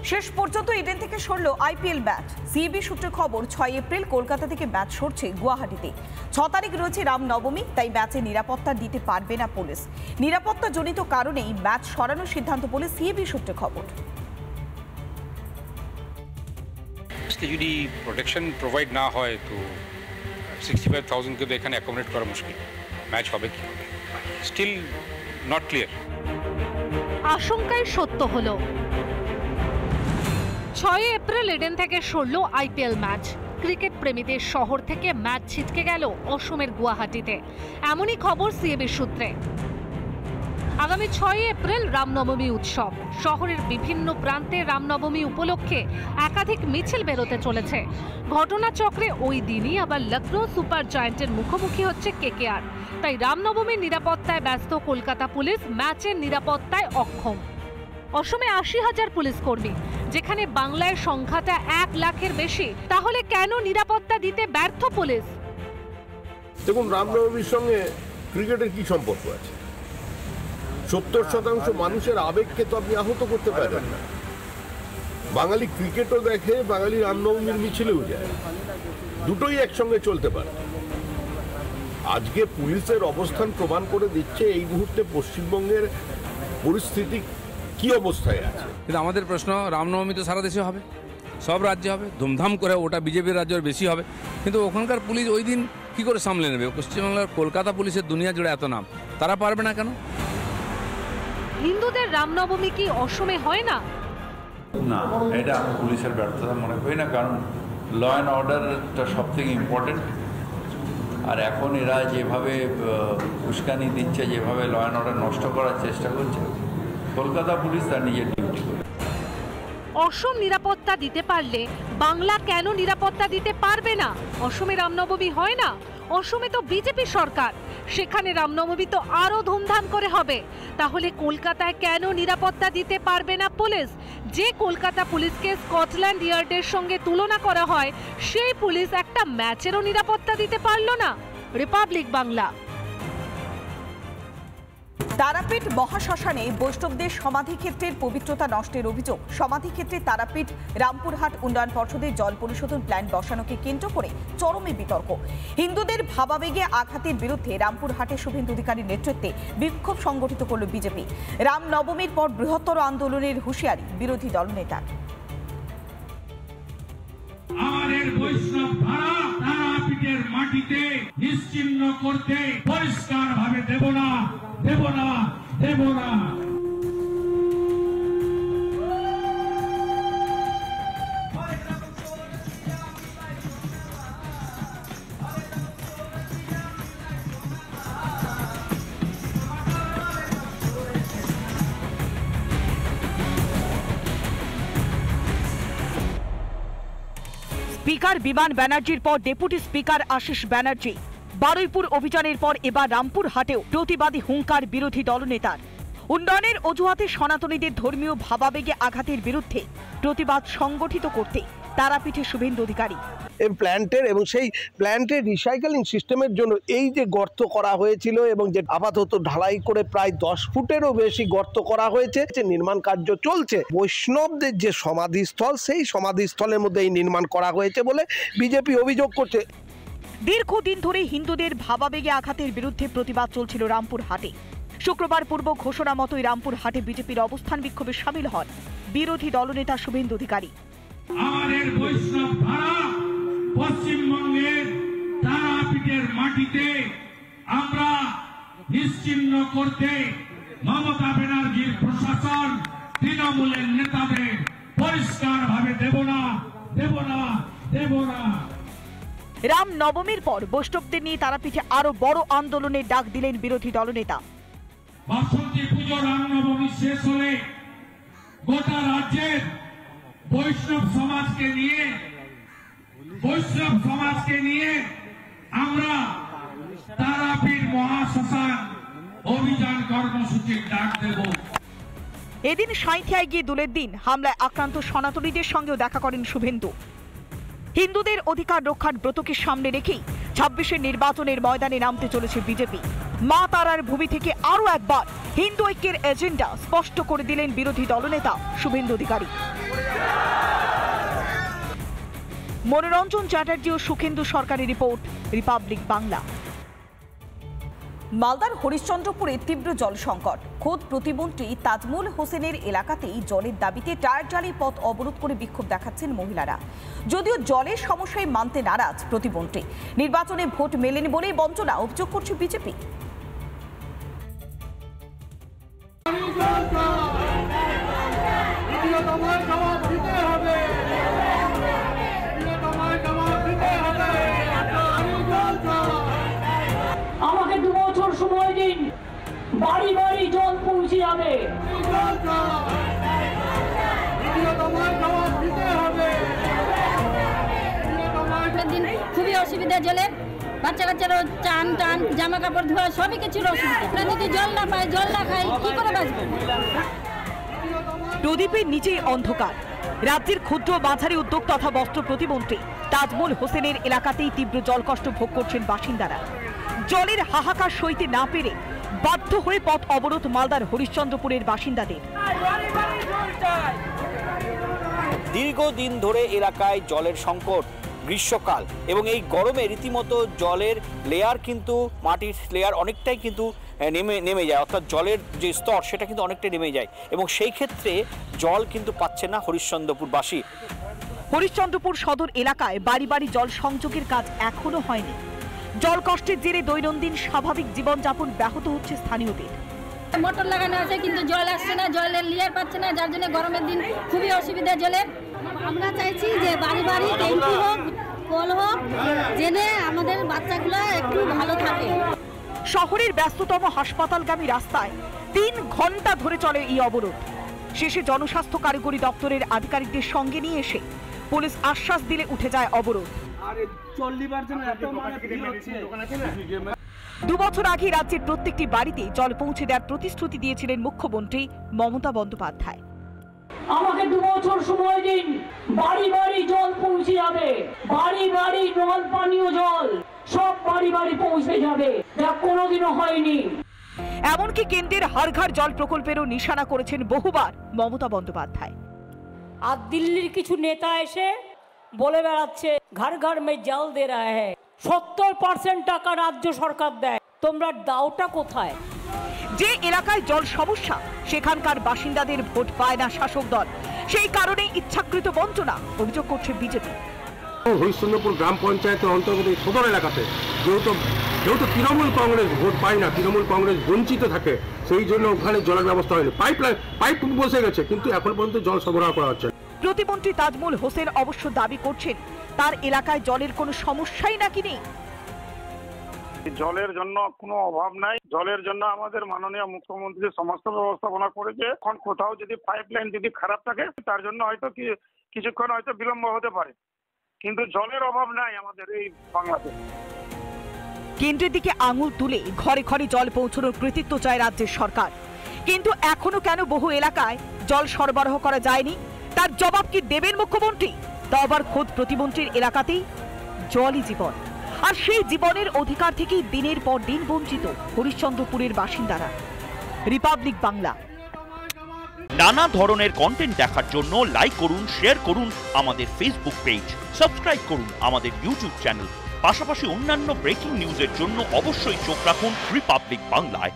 শেষ পর্যন্ত ইডেন থেকে সরল আইপিএল ম্যাচ। সিবি সূত্রে খবর 6 এপ্রিল কলকাতা থেকে ম্যাচ সরছে গুয়াহাটিতে। 6 তারিখ রয়েছে রামনবমী, তাই ম্যাচে নিরাপত্তা দিতে পারবে না পুলিশ। নিরাপত্তাজনিত কারণেই ম্যাচ সরানোর সিদ্ধান্ত বলে সিবি সূত্রে খবর। যদি প্রোটেকশন প্রোভাইড না হয় তো 65,000 কে তো এখানে অ্যাকোমোডেট করা মুশকিল। ম্যাচ হবে কি হবে স্টিল নট ক্লিয়ার। আশঙ্কায় সত্য হলো। 6 এপ্রিল ইডেন থেকে সরল আইপিএল ম্যাচ। ক্রিকেট প্রেমীদের শহর থেকে ম্যাচ ছিটকে গেল অসমের গুয়াহাটিতে, এমনই খবর সিএবির সূত্রে। আগামী 6 এপ্রিল রামনবমী উৎসব। শহরের বিভিন্ন প্রান্তে রামনবমী উপলক্ষে একাধিক মিছিল বেরোতে চলেছে। ঘটনাচক্রে ওই দিনই আবার লখনৌ সুপার জায়ান্টের মুখোমুখি হচ্ছে কেকেআর। তাই রামনবমীর নিরাপত্তায় ব্যস্ত কলকাতা পুলিশ ম্যাচের নিরাপত্তায় অক্ষম। অসমে 80,000 পুলিশ কর্মী, যেখানে বাংলায় সংখ্যাটা 1 লাখের বেশি। তাহলে কেন নিরাপত্তা দিতে ব্যর্থ পুলিশ? দেখুন, রামনবমীর সঙ্গে ক্রিকেটের কি সম্পর্ক আছে? 70% মানুষের আবেগকে তো আপনি আহত করতে পারেন না। বাঙালি ক্রিকেটও দেখে, বাঙালি রামনবমীর মিছিলেও যায়, দুটোই একসঙ্গে চলতে পারে। আজকে পুলিশের অবস্থান প্রমাণ করে দিচ্ছে এই মুহূর্তে পশ্চিমবঙ্গের পরিস্থিতি কি অবস্থায় আছে। কিন্তু আমাদের প্রশ্ন, রামনবমী তো সারা দেশে হবে, সব রাজ্যে হবে, ধুমধাম করে, ওটা বিজেপির রাজ্যের বেশি হবে। কিন্তু ওখানকার পুলিশ ওই দিন কি করে সামলে নেবে? পশ্চিমবাংলার কলকাতা পুলিশের দুনিয়া জুড়ে এত নাম, তারা পারবে না কেন? হিন্দুদের রামনবমী কি অসমে হয় না? না, এটা আমি পুলিশের ব্যর্থতা মনে করি না, কারণ ল অ্যান্ড অর্ডারটা সব থেকে ইম্পর্টেন্ট। আর এখন এরা যেভাবে উস্কানি দিচ্ছে, যেভাবে ল অ্যান্ড অর্ডার নষ্ট করার চেষ্টা করছে, কলকাতা পুলিশ তার নিজের ডিউটি করে। অসম নিরাপত্তা দিতে পারলে বাংলা কেন নিরাপত্তা দিতে পারবে না? অসমে রামনবমী হয় না? অসমে তো বিজেপি সরকার, সেখানে রামনবমী তো আরো ধুমধাম করে হবে। তাহলে কলকাতায় কেন নিরাপত্তা দিতে পারবে না পুলিশ? যে কলকাতা পুলিশকে স্কটল্যান্ড ইয়ার্ডের সঙ্গে তুলনা করা হয়, সেই পুলিশ একটা ম্যাচেরও নিরাপত্তা দিতে পারলো না। রিপাবলিক বাংলা। তারাপীঠ মহাশ্মশানে বৈষ্ণবদের সমাধিক্ষেত্রের পবিত্রতা নষ্টের অভিযোগ। সমাধিক্ষেত্রে তারাপীঠ রামপুরহাট উন্নয়ন পর্ষদের জল পরিশোধন প্ল্যান্ট বসানোকে কেন্দ্র করে চরমে বিতর্ক। হিন্দুদের ভাবাবেগে আঘাতের বিরুদ্ধে রামপুরহাটে শুভেন্দু অধিকারীর নেতৃত্বে বিক্ষোভ সংগঠিত করল বিজেপি। রামনবমীর পর বৃহত্তর আন্দোলনের হুঁশিয়ারি বিরোধী দলনেতার। আমাদের বৈষ্ণব ধারা তারাপীঠের মাটিতে নিশ্চিহ্ন করতে পরিষ্কার ভাবে দেব না, দেব না, দেব না। স্পিকার বিমান ব্যানার্জির পর ডেপুটি স্পিকার আশিস ব্যানার্জি। বারুইপুর অভিযানের পর এবার রামপুরহাটেও প্রতিবাদী হুঙ্কার বিরোধী দলনেতার। উন্নয়নের অজুহাতে সনাতনীদের ধর্মীয় ভাবাবেগে আঘাতের বিরুদ্ধে প্রতিবাদ সংগঠিত করতে তারাপীঠে শুভেন্দু অধিকারী। এই প্ল্যান্টের এবং সেই প্ল্যান্টের রিসাইকেলিং সিস্টেমের জন্য এই যে গর্ত করা হয়েছিল এবং যে আপাতত ঢালাই করে প্রায় 10 ফুটেরও বেশি গর্ত করা হয়েছে, নির্মাণ কার্য চলছে। বৈষ্ণবদের যে সমাধিস্থল, সেই সমাধিস্থলের মধ্যে এই নির্মাণ করা হয়েছে বলে বিজেপি অভিযোগ করছে। দীর্ঘদিন ধরে হিন্দুদের ভাবাবেগে আঘাতের বিরুদ্ধে প্রতিবাদ চলছিল রামপুরহাটে। শুক্রবার পূর্ব ঘোষণা মতোই রামপুরহাটে বিজেপির অবস্থান বিক্ষোভে সামিল হন বিরোধী দলনেতা শুভেন্দু অধিকারী। আমাদের বৈষ্ণব ধারা পশ্চিমবঙ্গের তারাপীঠের মাটিতে আমরা নিশ্চিহ্ন করতে মমতা ব্যানার্জির প্রশাসন, তৃণমূলের নেতাদের পরিষ্কার ভাবে দেব না, দেব না, দেব না। রামনবমীর পর বৈষ্ণবদের নিয়ে তারাপীঠে আরো বড় আন্দোলনের ডাক দিলেন বিরোধী দলনেতা। বাসন্তী পুজো রামনবমী শেষ হলে গোটা রাজ্যের বৈষ্ণব সমাজকে নিয়ে আমরা তারাপীঠ মহাশ্মশান অভিযান কর্মসূচির ডাক দেব। এদিন সাঁইথিয়ায় গিয়ে দোলের দিন হামলায় আক্রান্ত সনাতনীদের সঙ্গেও দেখা করেন শুভেন্দু। হিন্দুদের অধিকার রক্ষার ব্রতকে সামনে রেখেই 26-এর নির্বাচনের ময়দানে নামতে চলেছে বিজেপি। মা তারার ভূমি থেকে আরো একবার হিন্দু ঐক্যের এজেন্ডা স্পষ্ট করে দিলেন বিরোধী দলনেতা শুভেন্দু অধিকারী। মনোরঞ্জন চ্যাটার্জি ও সুখেন্দু সরকারের রিপোর্ট, রিপাবলিক বাংলা। মালদার হরিশ্চন্দ্রপুরে তীব্র জল সংকট। খোদ প্রতিমন্ত্রী তাজমুল হোসেনের এলাকাতেই জলের দাবিতে টায়ার জ্বালিয়ে পথ অবরোধ করে বিক্ষোভ দেখাচ্ছেন মহিলারা। যদিও জলের সমস্যায় মানতে নারাজ প্রতিমন্ত্রী, নির্বাচনে ভোট মেলেনি বলেই বঞ্চনা অভিযোগ করছে বিজেপি। আমাকে 2 বছর সময় দিন, বাড়ি বাড়ি জল পৌঁছে যাবে। খুবই অসুবিধা জলের, বাচ্চা কাচ্চারা চান টান জামা কাপড় ধোয়া সবই কিছুর অসুবিধা। যদি জল না পায়, জল না খাই, কি করে বাঁচবে? প্রদীপের নিচেই অন্ধকার। রাজ্যের ক্ষুদ্র মাঝারি উদ্যোগ তথা বস্ত্র প্রতিমন্ত্রী তাজমুল হোসেনের এলাকাতেই তীব্র জলকষ্ট ভোগ করছেন বাসিন্দারা। জলের হাহাকার সইতে না পেরে বাধ্য হয়ে পথ অবরোধ মালদার হরিশ্চন্দ্রপুরের বাসিন্দাদের। দীর্ঘদিন ধরে এলাকায় জলের সংকট, গ্রীষ্মকাল এবং এই গরমে রীতিমতো জলের লেয়ার কিন্তু মাটির লেয়ার অনেকটাই কিন্তু নেমে যায়, অর্থাৎ জলের যে স্তর সেটা কিন্তু অনেকটাই নেমে যায় এবং সেই ক্ষেত্রে জল কিন্তু পাচ্ছে না হরিশ্চন্দ্রপুরবাসী। হরিশ্চন্দ্রপুর সদর এলাকায় বাড়ি বাড়ি জল সংযোগের কাজ এখনো হয়নি। জল কষ্টের জেরে দৈনন্দিন স্বাভাবিক জীবনযাপন ব্যাহত হচ্ছে স্থানীয়দের। মোটর লাগানো আছে কিন্তু জল আসছে না, জলের লেয়ার পাচ্ছে না, যার জন্য গরমের দিন খুবই অসুবিধা জলের। আমরা চাইছি যে বাড়ি বাড়ি ট্যাঙ্কি হোক, কল হোক, জেনে আমাদের বাচ্চাগুলো একটু ভালো থাকে। শহরের ব্যস্ততম হাসপাতালগামী রাস্তায় 3 ঘন্টা ধরে চলে এই অবরোধ। শেষে জনস্বাস্থ্য কারিগরি দপ্তরের আধিকারিকদের সঙ্গে নিয়ে এসে পুলিশ আশ্বাস দিলে উঠে যায় অবরোধ। 2 বছর আগে রাজ্যের প্রত্যেকটি বাড়িতে জল পৌঁছে দেওয়ার প্রতিশ্রুতি দিয়েছিলেন মুখ্যমন্ত্রী মমতা বন্দ্যোপাধ্যায়। আমাকে 2 বছর সময় দিন, বাড়ি বাড়ি জল পৌঁছে যাবে, বাড়ি বাড়ি নল পানীয় জল সব বাড়ি বাড়ি পৌঁছে যাবে, যা কোনোদিনও হয়নি। এমনকি কেন্দ্রের হর ঘর জল প্রকল্পেরও নিশানা করেছেন বহুবার মমতা বন্দ্যোপাধ্যায়। আর দিল্লির কিছু নেতা এসে বলে বেড়াচ্ছে ঘর ঘর মে জল দে রা হ্যায়, 70% টাকা রাজ্য সরকার দেয়, তোমরা দাওটা কোথায়? যে এলাকায় জল সমস্যা সেখানকার বাসিন্দাদের ভোট পায় না শাসক দল, সেই কারণে ইচ্ছাকৃত বঞ্চনা অভিযোগ করছে বিজেপি। হরিশ্চন্দ্রপুর গ্রাম পঞ্চায়েতের অন্তর্গত সদর এলাকাতে যেহেতু তৃণমূল কংগ্রেস ভোট পায় না, তৃণমূল কংগ্রেস বঞ্চিত থাকে, সেই জন্য ওখানে জলের ব্যবস্থা হয়নি। পাইপ বসে গেছে কিন্তু এখন পর্যন্ত জল সরবরাহ করা হচ্ছে। প্রতিমন্ত্রী তাজমুল হোসেন অবশ্য দাবি করছেন তার এলাকায় জলের কোনো সমস্যাই নাকি নেই। জলের জন্য কোনো অভাব নাই, জলের জন্য আমাদের মাননীয় মুখ্যমন্ত্রী সমস্ত ব্যবস্থাপনা করেছে। এখন কোথাও যদি পাইপলাইন যদি খারাপ থাকে তার জন্য হয়তো কিছুক্ষণ হয়তো বিলম্ব হতে পারে, কিন্তু জলের অভাব নাই আমাদের এই বাংলাদেশে। কেন্দ্রের দিকে আঙুল তুলে ঘরে ঘরে জল পৌঁছানোর কৃতিত্ব চায় রাজ্যের সরকার, কিন্তু এখনো কেন বহু এলাকায় জল সরবরাহ করা যায়নি তার জবাব কি দেবেন মুখ্যমন্ত্রী? তা আবার খোদ প্রতিমন্ত্রীর এলাকাতেই জলই জীবন, আর সেই জীবনের অধিকার থেকেই দিনের পর দিন বঞ্চিত হরিশ্চন্দ্রপুরের বাসিন্দারা। রিপাবলিক বাংলা। নানা ধরনের কন্টেন্ট দেখার জন্য লাইক করুন, শেয়ার করুন আমাদের ফেসবুক পেজ, সাবস্ক্রাইব করুন আমাদের ইউটিউব চ্যানেল। পাশাপাশি অন্যান্য ব্রেকিং নিউজের জন্য অবশ্যই চোখ রাখুন রিপাবলিক বাংলায়।